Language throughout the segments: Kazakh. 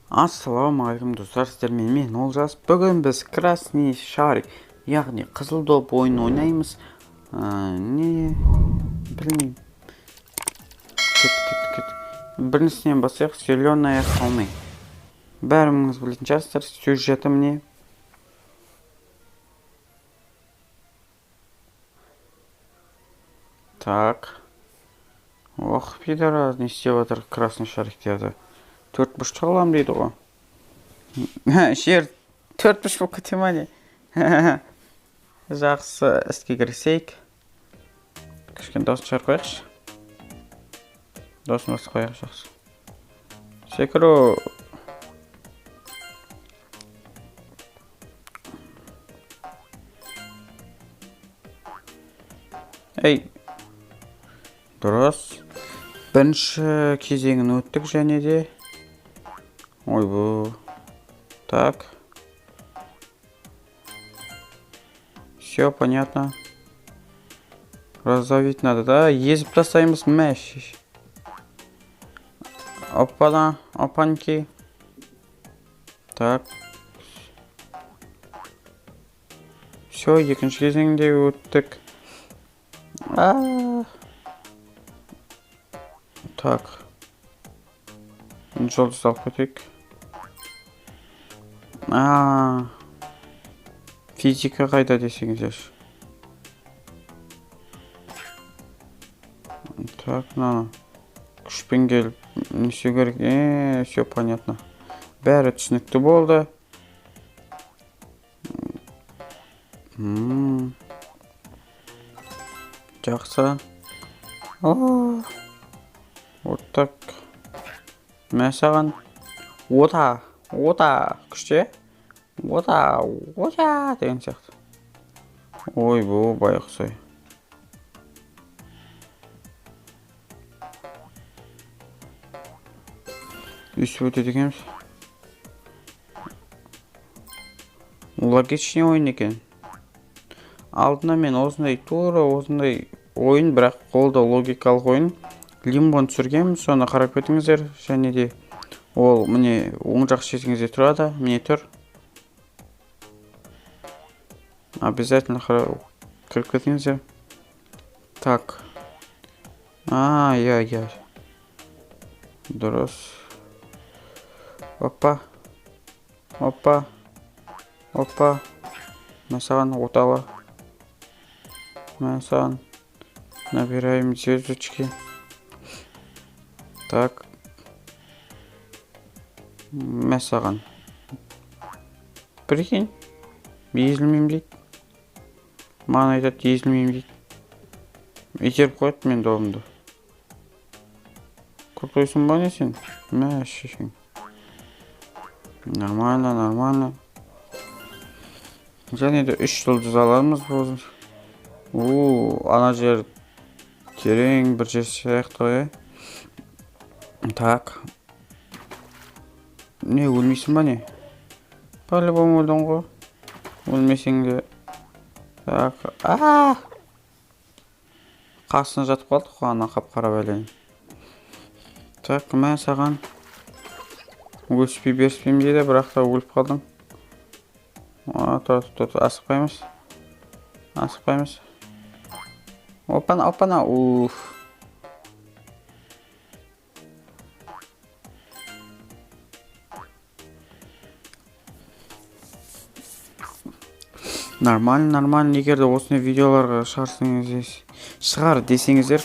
Ассалаумағалейкум достар, сіздермен мен Олжас. Бүгін біз красный шарик, яғни қызыл доп ойын ойнаймыз. Не білмеймін. Біріншісінен басайық, зеленая холмы. Бәріміз білетін шығарсыздар, сюжеті міне. Так. Ох, пидораз, не істеп отыр красный шариктерді. 4 бұрышқа қалам дейді ғой. Жер 4 бұрыш болып кете ма не? Жақсы, іске кірісейік. Кішкен досын шығар қояқшы. Досын басы қояқ жақсы. Секіру. Ей. Дұрыс. Бірінші кезеңін өттік және де. Ой, бұл. Так. Все понятно. Разовить надо, да? Езіп тастаймыз мәш. Опана, опаньки. Так. Все, екінші кезеңде өттік. Так. Жолды салып кетейік. Физика қайда десеңіздер. Так, күшпен келіп, несе керек? Все понятно. Бәрі түсінікті болды. Жақсы. Вот так. Мәсаған. Ота күште. Ота деген сияқты. Ой, бұл байықсой. Үсіп өтеді екенбіз. Логичный ойын екен. Алдына мен осындай ойын, бірақ қолда логикалық ойын. Лимбон түсіргем, соны қарап кетіңіздер. Және де ол міне оң жақ шетіңізде тұрады, міне тұр. Обязательно кіріп кетіңіздер. Так. Я. Дұрыс. Опа. Мәсаған оталы. Мәсаған. Набираем звездочки. Так. Мәсаған. Прикинь. Езілмейм дейді. Маған айтады, езілмейм дейді. Итеріп қойды мен добымды. Құртойсын ба не сен? Мәшешің. Нормально. Және де 3 жұлдыз аламыз бұл. Ана жер терең бір жер сияқты. Так. Не, өлмейсің ба не? По-любому өлдің ғой. Өлмесең де. Так. Қасына жатып қалдық қой, ана қап-қара бәлен. Так, мә саған. Өспей беріспейм дейді, бірақ та өліп қалдың. Асықпаймыз. Опана. Нормально. Егер де осыны видеоларға шығар десеңіздер,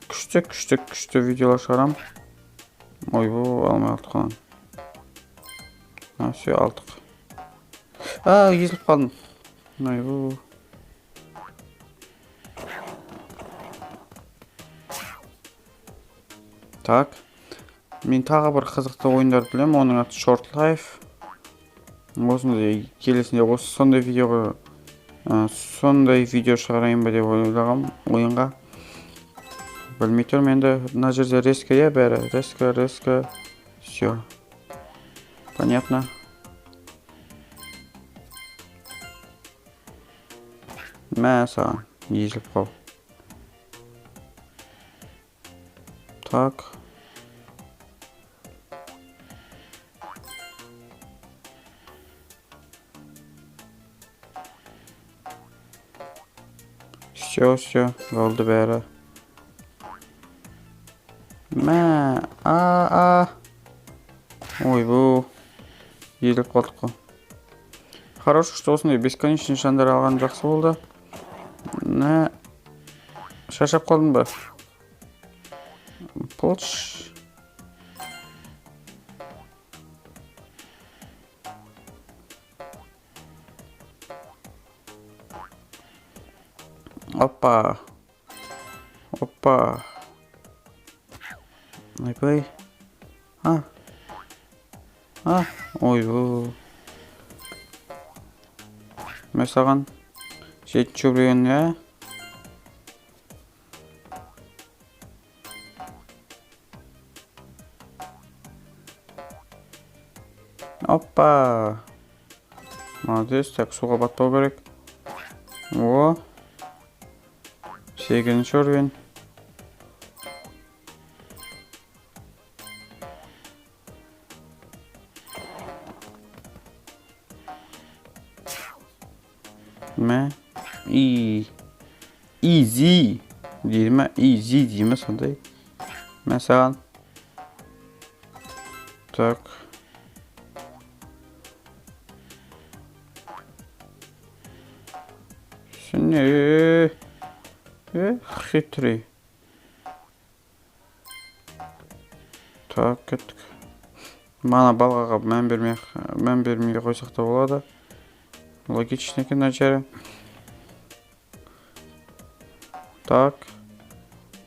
күшті видеолар шығарам. Ой, бұл алмай алдық қалан. Все, алдық. Езіліп қалдым. Ой, бұл. Так. Мен тағы бір қызықты ойындарды білем, оның аты Short Life. Осындай келесінде сондай видео шығарайын ба деп ойлағам ойынға. Білмей тұрмын енді, мына жерде резко я бәрі. Резко. Все. Понятно. Мәсаған, езіліп қал. Так. Все, болды бәрі. Мә, Ой, бұл. Еліп қалдық қой. Хорошо, что осындай бесконечный шандар алған жақсы болды. Мә, шаршап қалдың ба? Полш. Опа. Айбай. Ой, бұл. Мен саған 7 рублен, ә? Опа. Молодец, так, суға батпау керек. О. 8 рублен. Мә, easy дейді ме, easy дейді ме сондай. Мә саған. Так. Сіне, хитрый. Так, кеттік. Мана балғаға мән бермей қойсақ та болады. Логично екен начары. Так.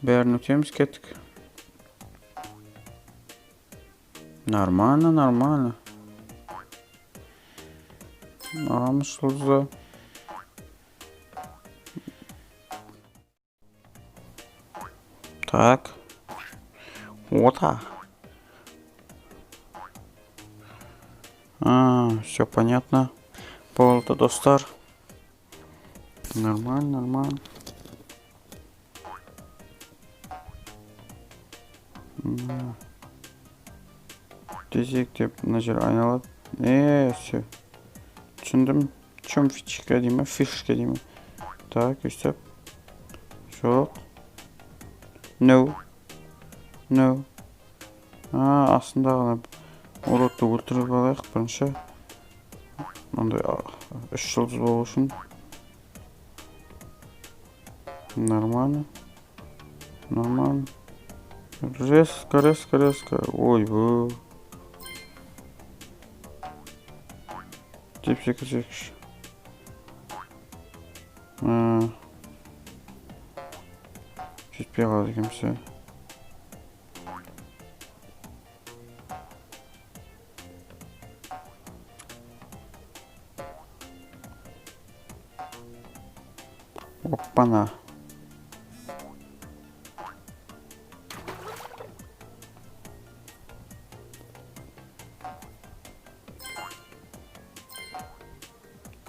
Бәрін өтеміз, кеттік. Нормально. Аламыз жұлдызы. Так. Ота. Все понятно. Болды, достар. Нормально. Тезек деп мына жер айналады. Все. Түсіндім. Чем фишка деймі? Фишка деймі. Так, өстіп. Жоқ. No. Астындағы уродты өлтіріп алайық бірінші. Ондай 3 жұлдыз болу үшін. Нормально. Резко. Ой, бұл. Тепсе кірсекші. Жетпей қалады екенсі. Оппана.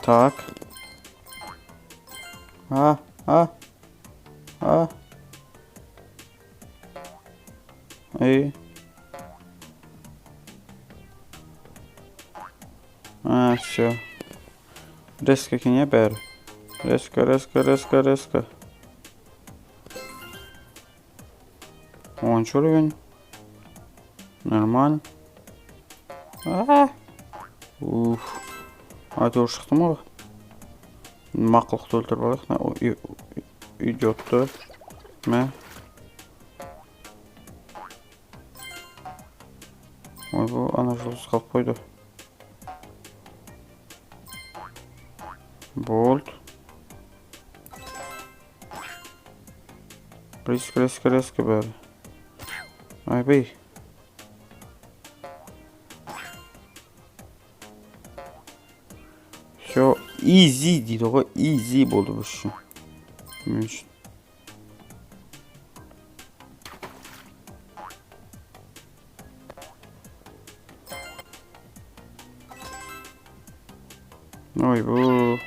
Так. Все. Резко кене бәрі. Резко. 10 уровень. Нормально. Әйтеуір шықты ма? Мақұлықты өлтіріп алайық. Идиотты. Мә. Ой, бұл ана жұлдыз қалып қойды. Болт. Резко бәрі. Айбай. Все, easy дейді ғой, easy болды бұл үшін. Мен үшін. Ой, бұл.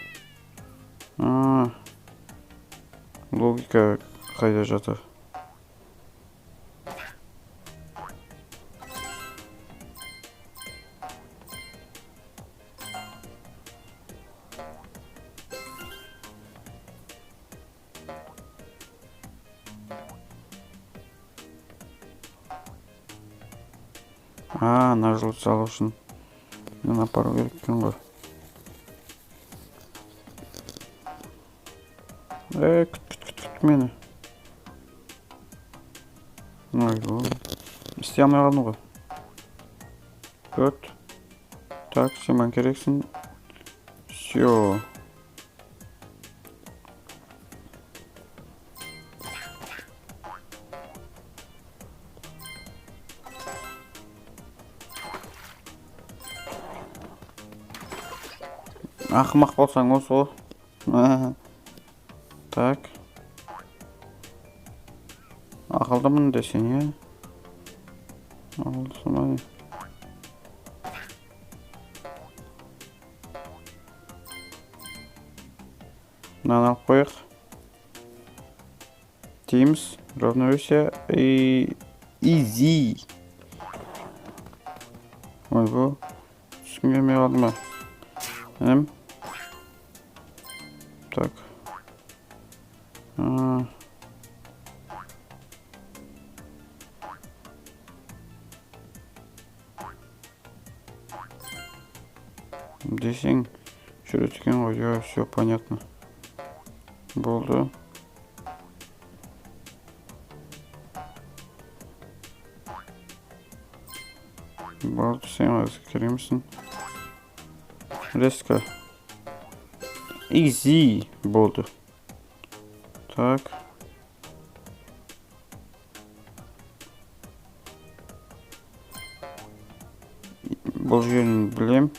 Логика қайда жатыр? Ана жылы салу үшін мен апару керек екен ғой. Күт мені. Істей алмай қалдым ғой. Көт. Так, сен маған керексің. Всё. Ақымақ болсаң осы ғой. Так. Ақылдымын десең, е? Ақылдысың ба не? Мынаны алып қойық. Дейміз. Равновесие. Easy. Ой, бұл. Түсін келмей қалды ма? Так. Десең, жүреді екен ғой, все понятно. Болды. Болды, сен өзі керемісің. Резко. Easy болды. Так. Бұл жерін білем.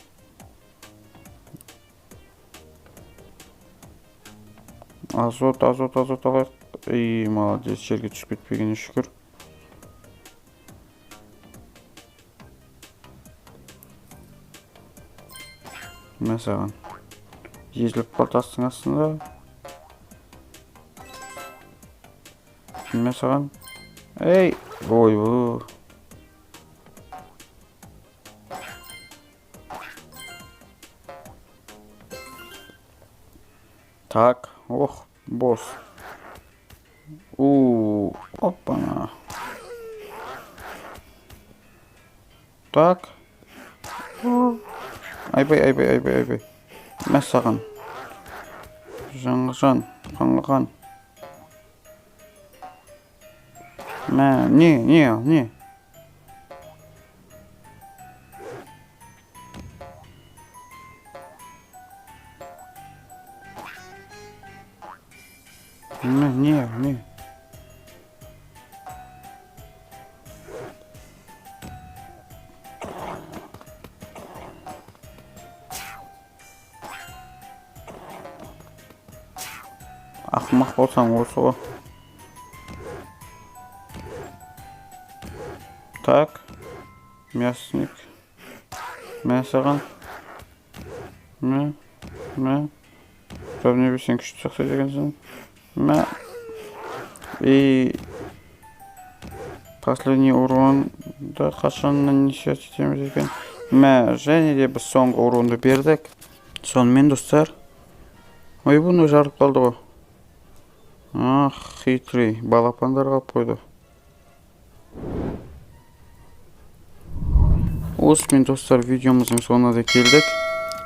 Азот алайық. Молодец, жерге түсіп кетпегеніне шүкір. Мәсаған. Езіліп қалтастың астында. Мәсаған. Ой, бұл. Так, ох, босс. Опа. Так. Айбай. Мәсаған. Жаңғыжан, қаңғыған. Не. Не. Ақымақ болсаң осы ғой. Так. Мясник. Мәсаған. Равновесиең күшті сақтай дегенсің. Последний урында қашаннан несет етеміз екен. Және де біз соңғы урынды бердік. Сонымен достар. Ой, бұны жарып қалды ғой. Хитрый. Балапандар қалып қойды. Осымен достар, видеомыздың соңына да келдік.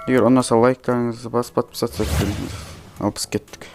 Егер ұнаса лайктарыңызды басып подписаться етіңіз. Алып кеттік.